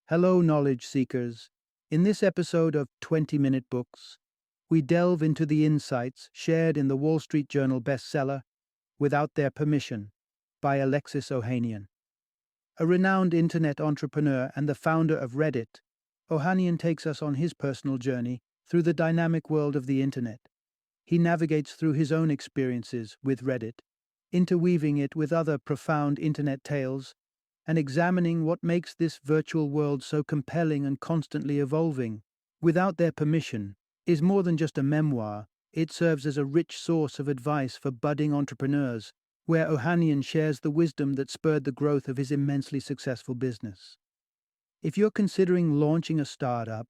Hello, knowledge seekers. In this episode of 20-Minute Books, we delve into the insights shared in the Wall Street Journal bestseller, Without Their Permission, by Alexis Ohanian. A renowned internet entrepreneur and the founder of Reddit, Ohanian takes us on his personal journey through the dynamic world of the internet. He navigates through his own experiences with Reddit, interweaving it with other profound internet tales and examining what makes this virtual world so compelling and constantly evolving. Without Their Permission is more than just a memoir, it serves as a rich source of advice for budding entrepreneurs, where Ohanian shares the wisdom that spurred the growth of his immensely successful business. If you're considering launching a startup,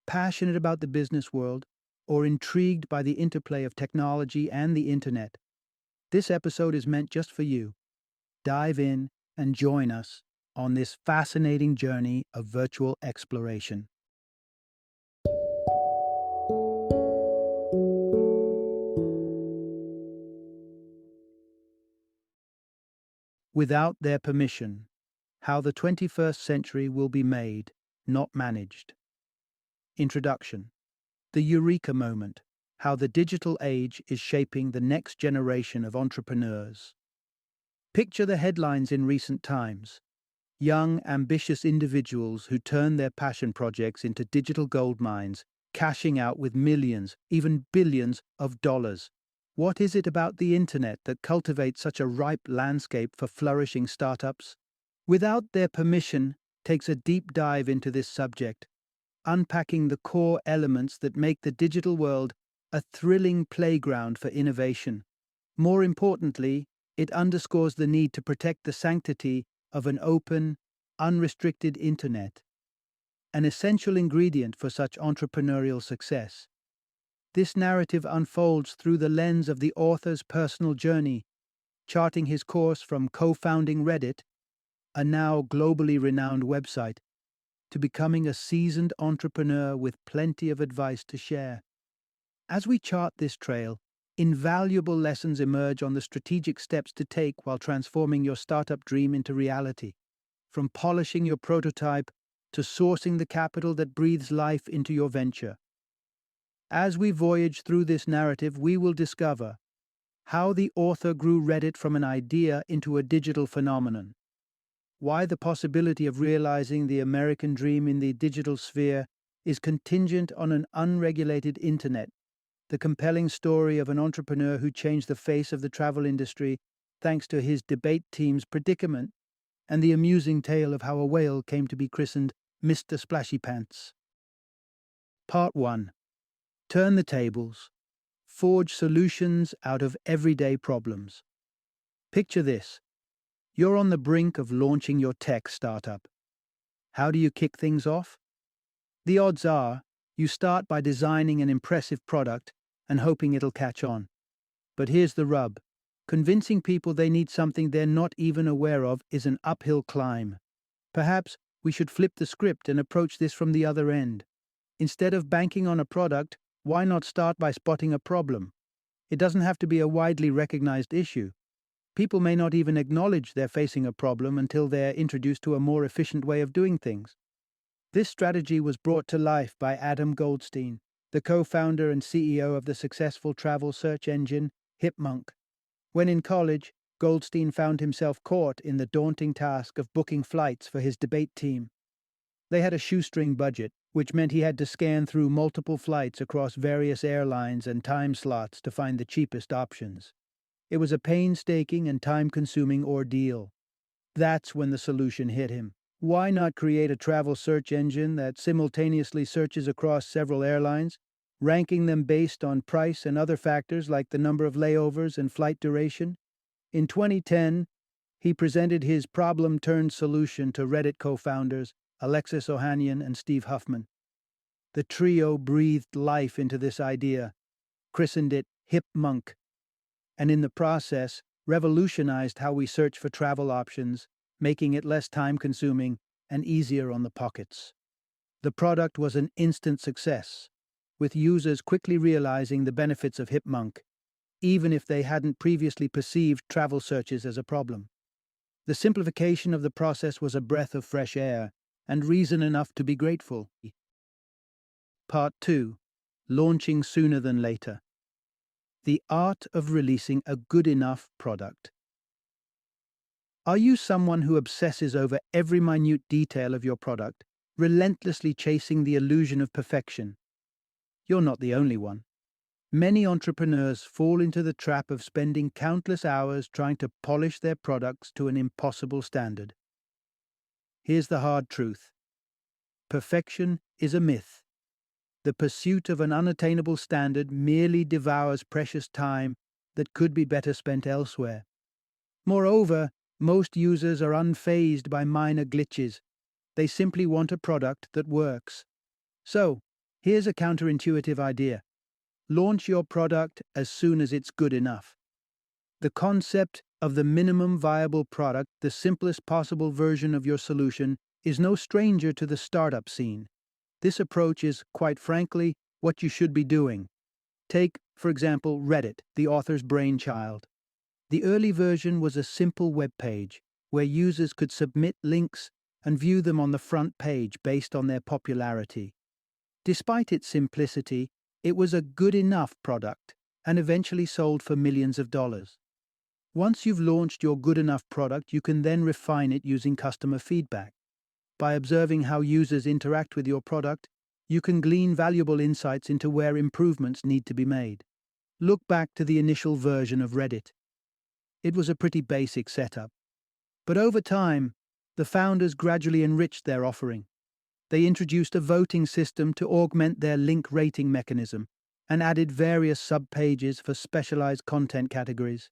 passionate about the business world, or intrigued by the interplay of technology and the internet, this episode is meant just for you. Dive in and join us on this fascinating journey of virtual exploration. Without Their Permission: How the 21st Century Will Be Made, Not Managed. Introduction. The Eureka Moment: How the Digital Age is Shaping the Next Generation of Entrepreneurs. Picture the headlines in recent times. Young, ambitious individuals who turn their passion projects into digital gold mines, cashing out with millions, even billions of dollars. What is it about the internet that cultivates such a ripe landscape for flourishing startups? Without Their Permission takes a deep dive into this subject, unpacking the core elements that make the digital world a thrilling playground for innovation. More importantly, it underscores the need to protect the sanctity of an open, unrestricted internet, an essential ingredient for such entrepreneurial success. This narrative unfolds through the lens of the author's personal journey, charting his course from co-founding Reddit, a now globally renowned website, to becoming a seasoned entrepreneur with plenty of advice to share. As we chart this trail, invaluable lessons emerge on the strategic steps to take while transforming your startup dream into reality, from polishing your prototype to sourcing the capital that breathes life into your venture. As we voyage through this narrative, we will discover how the author grew Reddit from an idea into a digital phenomenon, why the possibility of realizing the American dream in the digital sphere is contingent on an unregulated internet, the compelling story of an entrepreneur who changed the face of the travel industry thanks to his debate team's predicament, and the amusing tale of how a whale came to be christened Mr. Splashy Pants. Part 1. Turn the tables. Forge solutions out of everyday problems. Picture this. You're on the brink of launching your tech startup. How do you kick things off? The odds are you start by designing an impressive product and hoping it'll catch on. But here's the rub. Convincing people they need something they're not even aware of is an uphill climb. Perhaps we should flip the script and approach this from the other end. Instead of banking on a product, why not start by spotting a problem? It doesn't have to be a widely recognized issue. People may not even acknowledge they're facing a problem until they're introduced to a more efficient way of doing things. This strategy was brought to life by Adam Goldstein, the co-founder and CEO of the successful travel search engine Hipmunk. When in college, Goldstein found himself caught in the daunting task of booking flights for his debate team. They had a shoestring budget, which meant he had to scan through multiple flights across various airlines and time slots to find the cheapest options. It was a painstaking and time-consuming ordeal. That's when the solution hit him. Why not create a travel search engine that simultaneously searches across several airlines, ranking them based on price and other factors like the number of layovers and flight duration? In 2010, he presented his problem-turned-solution to Reddit co-founders Alexis Ohanian and Steve Huffman. The trio breathed life into this idea, christened it Hipmunk, and in the process revolutionized how we search for travel options, making it less time-consuming and easier on the pockets. The product was an instant success, with users quickly realizing the benefits of Hipmunk, even if they hadn't previously perceived travel searches as a problem. The simplification of the process was a breath of fresh air, and reason enough to be grateful. Part 2. Launching sooner than later. The art of releasing a good enough product. Are you someone who obsesses over every minute detail of your product, relentlessly chasing the illusion of perfection? You're not the only one. Many entrepreneurs fall into the trap of spending countless hours trying to polish their products to an impossible standard. Here's the hard truth. Perfection is a myth. The pursuit of an unattainable standard merely devours precious time that could be better spent elsewhere. Moreover, most users are unfazed by minor glitches. They simply want a product that works. So, here's a counterintuitive idea. Launch your product as soon as it's good enough. The concept of the minimum viable product, the simplest possible version of your solution, is no stranger to the startup scene. This approach is, quite frankly, what you should be doing. Take, for example, Reddit, the author's brainchild. The early version was a simple web page where users could submit links and view them on the front page based on their popularity. Despite its simplicity, it was a good enough product and eventually sold for millions of dollars. Once you've launched your good enough product, you can then refine it using customer feedback. By observing how users interact with your product, you can glean valuable insights into where improvements need to be made. Look back to the initial version of Reddit. It was a pretty basic setup. But over time, the founders gradually enriched their offering. They introduced a voting system to augment their link rating mechanism and added various sub-pages for specialized content categories.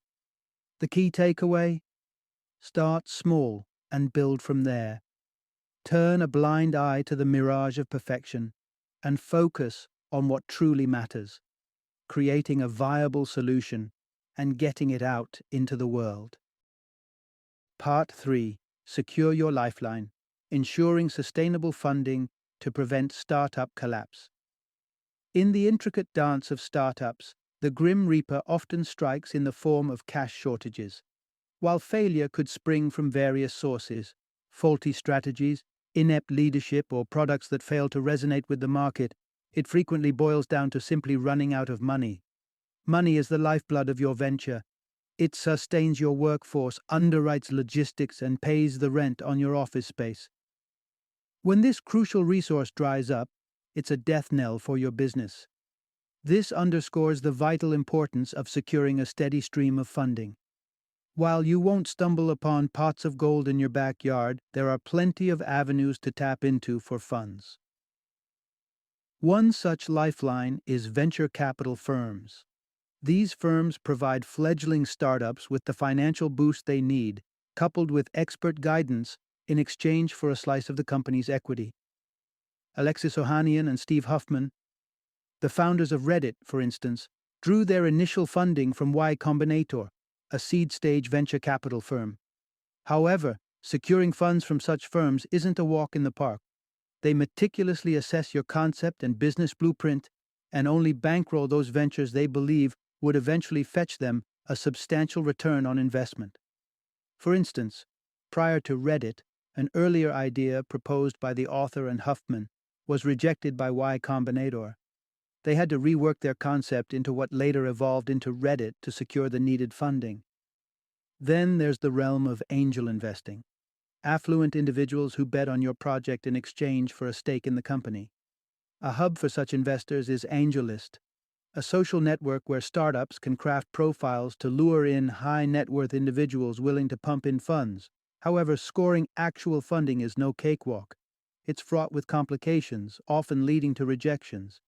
The key takeaway? Start small and build from there. Turn a blind eye to the mirage of perfection and focus on what truly matters, creating a viable solution and getting it out into the world. Part 3. Secure your lifeline, ensuring sustainable funding to prevent startup collapse. In the intricate dance of startups, the Grim Reaper often strikes in the form of cash shortages. While failure could spring from various sources, faulty strategies, inept leadership, or products that fail to resonate with the market, it frequently boils down to simply running out of money. Money is the lifeblood of your venture. It sustains your workforce, underwrites logistics, and pays the rent on your office space. When this crucial resource dries up, it's a death knell for your business. This underscores the vital importance of securing a steady stream of funding. While you won't stumble upon pots of gold in your backyard, there are plenty of avenues to tap into for funds. One such lifeline is venture capital firms. These firms provide fledgling startups with the financial boost they need, coupled with expert guidance in exchange for a slice of the company's equity. Alexis Ohanian and Steve Huffman, the founders of Reddit, for instance, drew their initial funding from Y Combinator, a seed-stage venture capital firm. However, securing funds from such firms isn't a walk in the park. They meticulously assess your concept and business blueprint and only bankroll those ventures they believe would eventually fetch them a substantial return on investment. For instance, prior to Reddit, an earlier idea proposed by the author and Huffman was rejected by Y Combinator. They had to rework their concept into what later evolved into Reddit to secure the needed funding. Then there's the realm of angel investing. Affluent individuals who bet on your project in exchange for a stake in the company. A hub for such investors is AngelList, a social network where startups can craft profiles to lure in high-net-worth individuals willing to pump in funds. However, scoring actual funding is no cakewalk. It's fraught with complications, often leading to rejections.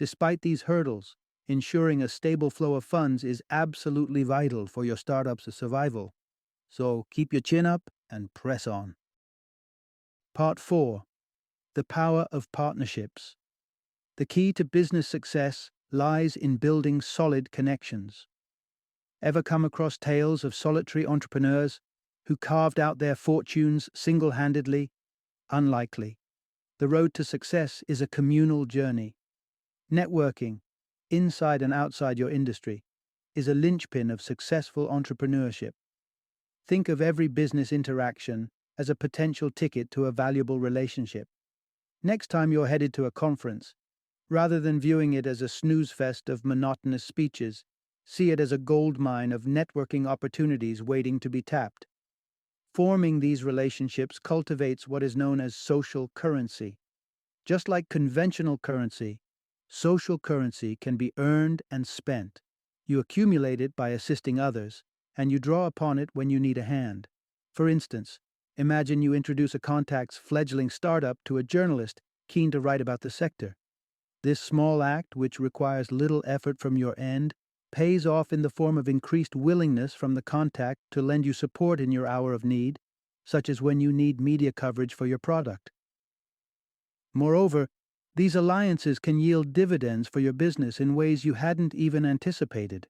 Despite these hurdles, ensuring a stable flow of funds is absolutely vital for your startup's survival. So keep your chin up and press on. Part 4. The power of partnerships. The key to business success lies in building solid connections. Ever come across tales of solitary entrepreneurs who carved out their fortunes single-handedly? Unlikely. The road to success is a communal journey. Networking, inside and outside your industry, is a linchpin of successful entrepreneurship. Think of every business interaction as a potential ticket to a valuable relationship. Next time you're headed to a conference, rather than viewing it as a snooze fest of monotonous speeches, see it as a gold mine of networking opportunities waiting to be tapped. Forming these relationships cultivates what is known as social currency. Just like conventional currency, social currency can be earned and spent. You accumulate it by assisting others, and you draw upon it when you need a hand. For instance, imagine you introduce a contact's fledgling startup to a journalist keen to write about the sector. This small act, which requires little effort from your end, pays off in the form of increased willingness from the contact to lend you support in your hour of need, such as when you need media coverage for your product. Moreover, these alliances can yield dividends for your business in ways you hadn't even anticipated.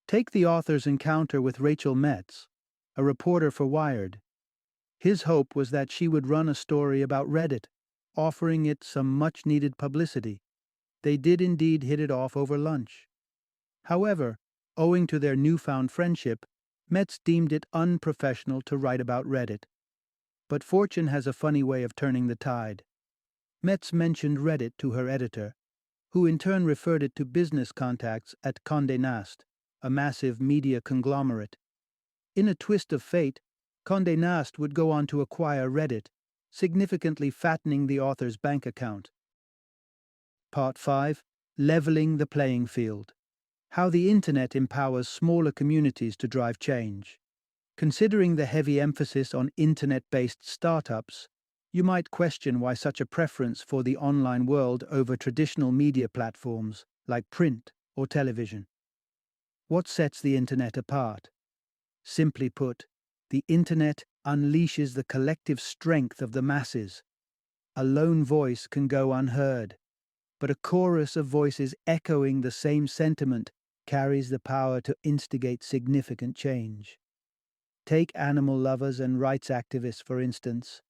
Take the author's encounter with Rachel Metz, a reporter for Wired. His hope was that she would run a story about Reddit, offering it some much-needed publicity. They did indeed hit it off over lunch. However, owing to their newfound friendship, Metz deemed it unprofessional to write about Reddit. But fortune has a funny way of turning the tide. Metz mentioned Reddit to her editor, who in turn referred it to business contacts at Condé Nast, a massive media conglomerate. In a twist of fate, Condé Nast would go on to acquire Reddit, significantly fattening the author's bank account. Part 5. Leveling the playing field. How the Internet empowers smaller communities to drive change. Considering the heavy emphasis on Internet-based startups, you might question why such a preference for the online world over traditional media platforms like print or television. What sets the Internet apart? Simply put, the Internet unleashes the collective strength of the masses. A lone voice can go unheard, but a chorus of voices echoing the same sentiment carries the power to instigate significant change. Take animal lovers and rights activists, for instance.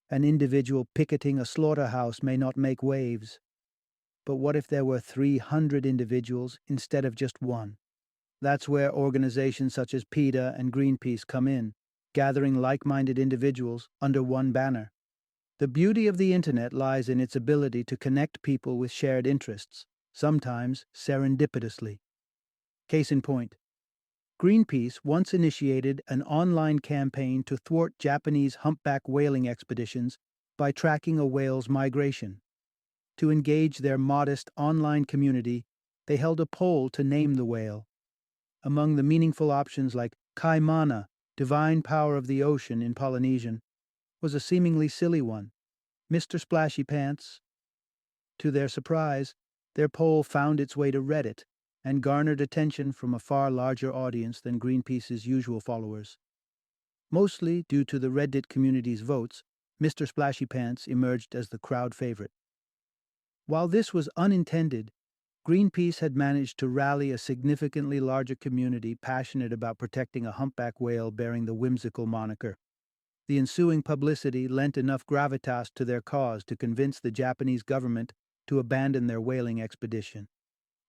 An individual picketing a slaughterhouse may not make waves. But what if there were 300 individuals instead of just one? That's where organizations such as PETA and Greenpeace come in, gathering like-minded individuals under one banner. The beauty of the Internet lies in its ability to connect people with shared interests, sometimes serendipitously. Case in point, Greenpeace once initiated an online campaign to thwart Japanese humpback whaling expeditions by tracking a whale's migration. To engage their modest online community, they held a poll to name the whale. Among the meaningful options like Kaimana, divine power of the ocean in Polynesian, was a seemingly silly one, Mr. Splashy Pants. To their surprise, their poll found its way to Reddit and garnered attention from a far larger audience than Greenpeace's usual followers. Mostly due to the Reddit community's votes, Mr. Splashy Pants emerged as the crowd favorite. While this was unintended, Greenpeace had managed to rally a significantly larger community passionate about protecting a humpback whale bearing the whimsical moniker. The ensuing publicity lent enough gravitas to their cause to convince the Japanese government to abandon their whaling expedition.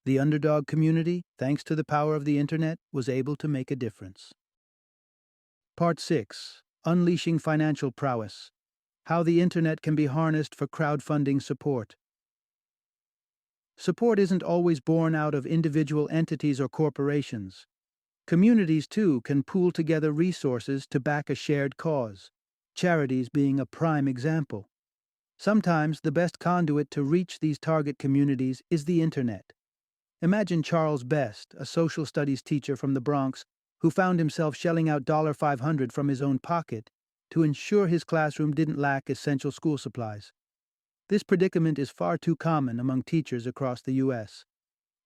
The underdog community, thanks to the power of the Internet, was able to make a difference. Part 6. Unleashing Financial Prowess. How the Internet can be harnessed for crowdfunding support. Support isn't always born out of individual entities or corporations. Communities, too, can pool together resources to back a shared cause, charities being a prime example. Sometimes the best conduit to reach these target communities is the Internet. Imagine Charles Best, a social studies teacher from the Bronx, who found himself shelling out $500 from his own pocket to ensure his classroom didn't lack essential school supplies. This predicament is far too common among teachers across the U.S.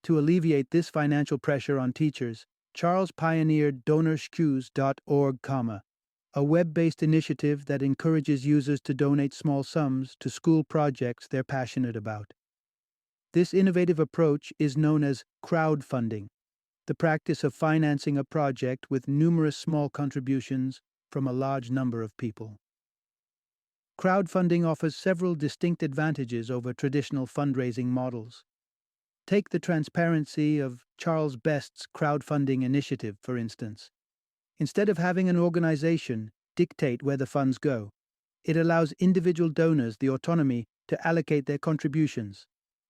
To alleviate this financial pressure on teachers, Charles pioneered DonorsCues.org, a web-based initiative that encourages users to donate small sums to school projects they're passionate about. This innovative approach is known as crowdfunding, the practice of financing a project with numerous small contributions from a large number of people. Crowdfunding offers several distinct advantages over traditional fundraising models. Take the transparency of Charles Best's crowdfunding initiative, for instance. Instead of having an organization, dictate where the funds go. It allows individual donors the autonomy to allocate their contributions.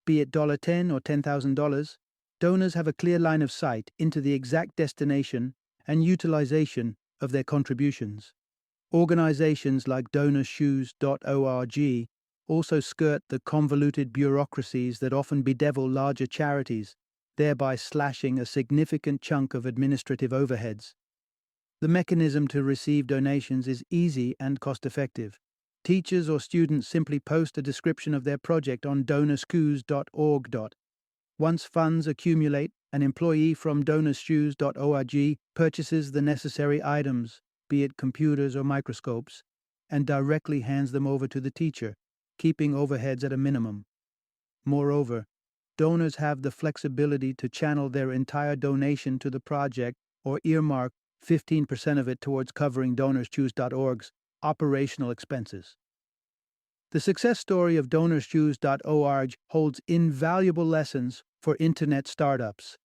Be it $10 or $10,000, donors have a clear line of sight into the exact destination and utilization of their contributions. Organizations like donorshoes.org also skirt the convoluted bureaucracies that often bedevil larger charities, thereby slashing a significant chunk of administrative overheads. The mechanism to receive donations is easy and cost-effective. Teachers or students simply post a description of their project on donorshoes.org. Once funds accumulate, an employee from donorshoes.org purchases the necessary items, be it computers or microscopes, and directly hands them over to the teacher, keeping overheads at a minimum. Moreover, donors have the flexibility to channel their entire donation to the project or earmark 15% of it towards covering donorschoose.org's operational expenses. The success story of donorschoose.org holds invaluable lessons for Internet startups.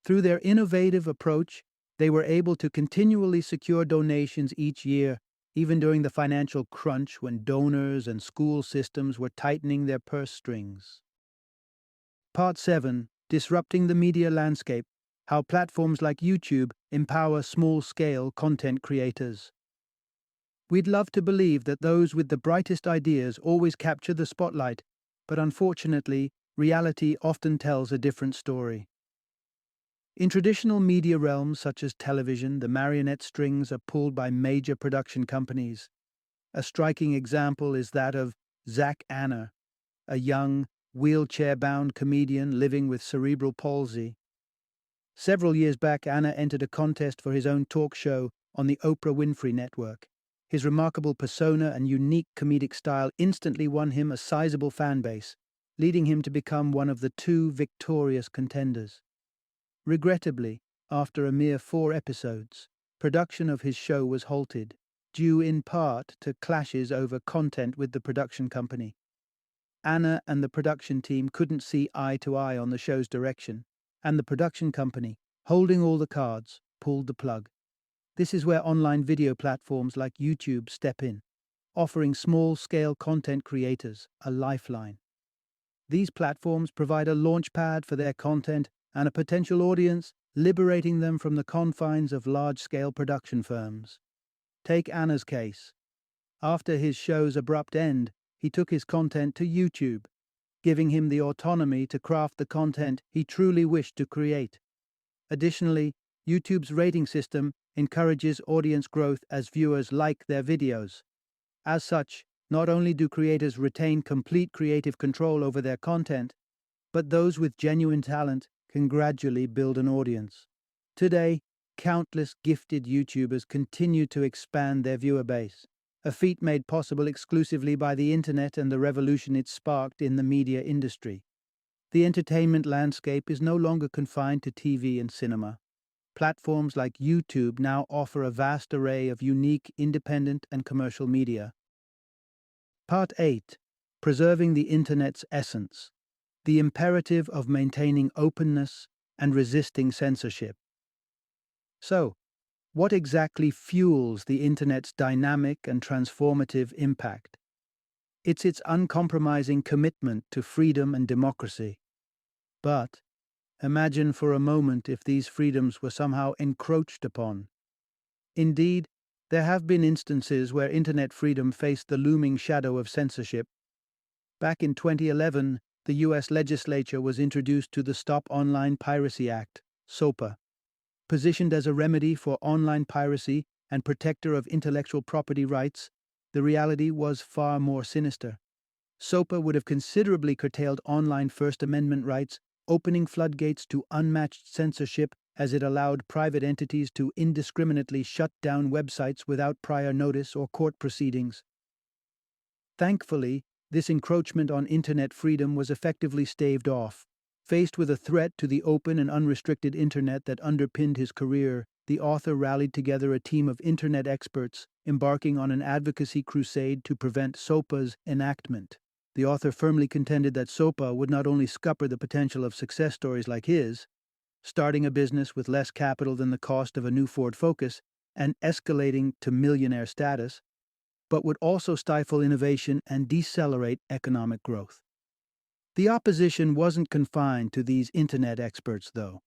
Through their innovative approach, they were able to continually secure donations each year, even during the financial crunch when donors and school systems were tightening their purse strings. Part 7. Disrupting the Media Landscape: How Platforms like YouTube Empower Small-Scale Content Creators. We'd love to believe that those with the brightest ideas always capture the spotlight, but unfortunately, reality often tells a different story. In traditional media realms such as television, the marionette strings are pulled by major production companies. A striking example is that of Zach Anna, a young, wheelchair-bound comedian living with cerebral palsy. Several years back, Anna entered a contest for his own talk show on the Oprah Winfrey Network. His remarkable persona and unique comedic style instantly won him a sizable fan base, leading him to become one of the 2 victorious contenders. Regrettably, after a mere 4 episodes, production of his show was halted, due in part to clashes over content with the production company. Anna and the production team couldn't see eye to eye on the show's direction, and the production company, holding all the cards, pulled the plug. This is where online video platforms like YouTube step in, offering small-scale content creators a lifeline. These platforms provide a launchpad for their content and a potential audience, liberating them from the confines of large-scale production firms. Take Anna's case. After his show's abrupt end, he took his content to YouTube, giving him the autonomy to craft the content he truly wished to create. Additionally, YouTube's rating system encourages audience growth as viewers like their videos. As such, not only do creators retain complete creative control over their content, but those with genuine talent can gradually build an audience. Today, countless gifted YouTubers continue to expand their viewer base, a feat made possible exclusively by the internet and the revolution it sparked in the media industry. The entertainment landscape is no longer confined to TV and cinema. Platforms like YouTube now offer a vast array of unique, independent, and commercial media. Part 8. Preserving the Internet's Essence: The Imperative of Maintaining Openness and Resisting Censorship. So, what exactly fuels the Internet's dynamic and transformative impact? It's its uncompromising commitment to freedom and democracy. But imagine for a moment if these freedoms were somehow encroached upon. Indeed, there have been instances where Internet freedom faced the looming shadow of censorship. Back in 2011, the U.S. legislature was introduced to the Stop Online Piracy Act, SOPA. Positioned as a remedy for online piracy and protector of intellectual property rights, the reality was far more sinister. SOPA would have considerably curtailed online First Amendment rights, opening floodgates to unmatched censorship as it allowed private entities to indiscriminately shut down websites without prior notice or court proceedings. Thankfully, this encroachment on Internet freedom was effectively staved off. Faced with a threat to the open and unrestricted Internet that underpinned his career, the author rallied together a team of Internet experts, embarking on an advocacy crusade to prevent SOPA's enactment. The author firmly contended that SOPA would not only scupper the potential of success stories like his, starting a business with less capital than the cost of a new Ford Focus, and escalating to millionaire status, but would also stifle innovation and decelerate economic growth. The opposition wasn't confined to these internet experts, though.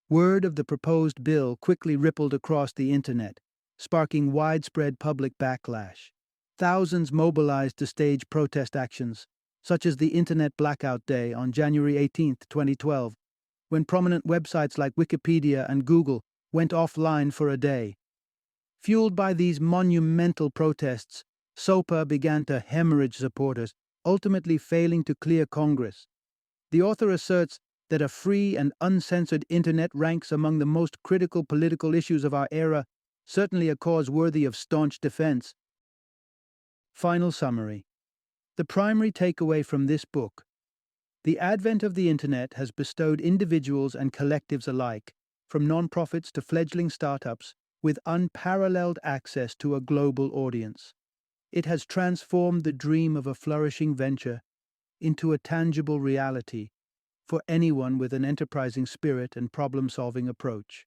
Word of the proposed bill quickly rippled across the internet, sparking widespread public backlash. Thousands mobilized to stage protest actions, such as the Internet Blackout Day on January 18, 2012, when prominent websites like Wikipedia and Google went offline for a day. Fueled by these monumental protests, SOPA began to hemorrhage supporters, ultimately failing to clear Congress. The author asserts that a free and uncensored internet ranks among the most critical political issues of our era, certainly a cause worthy of staunch defense. Final summary. The primary takeaway from this book: the advent of the internet has bestowed individuals and collectives alike, from nonprofits to fledgling startups, with unparalleled access to a global audience. It has transformed the dream of a flourishing venture into a tangible reality for anyone with an enterprising spirit and problem-solving approach.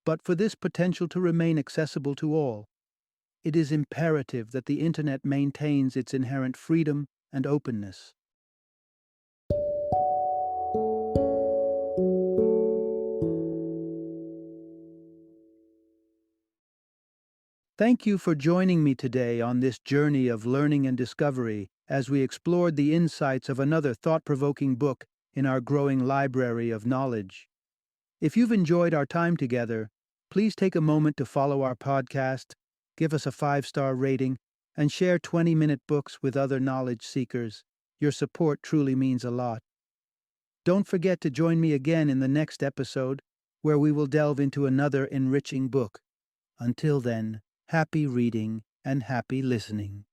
But for this potential to remain accessible to all, it is imperative that the internet maintains its inherent freedom and openness. Thank you for joining me today on this journey of learning and discovery as we explored the insights of another thought-provoking book in our growing library of knowledge. If you've enjoyed our time together, please take a moment to follow our podcast, give us a 5-star rating, and share 20-minute books with other knowledge seekers. Your support truly means a lot. Don't forget to join me again in the next episode, where we will delve into another enriching book. Until then, happy reading and happy listening.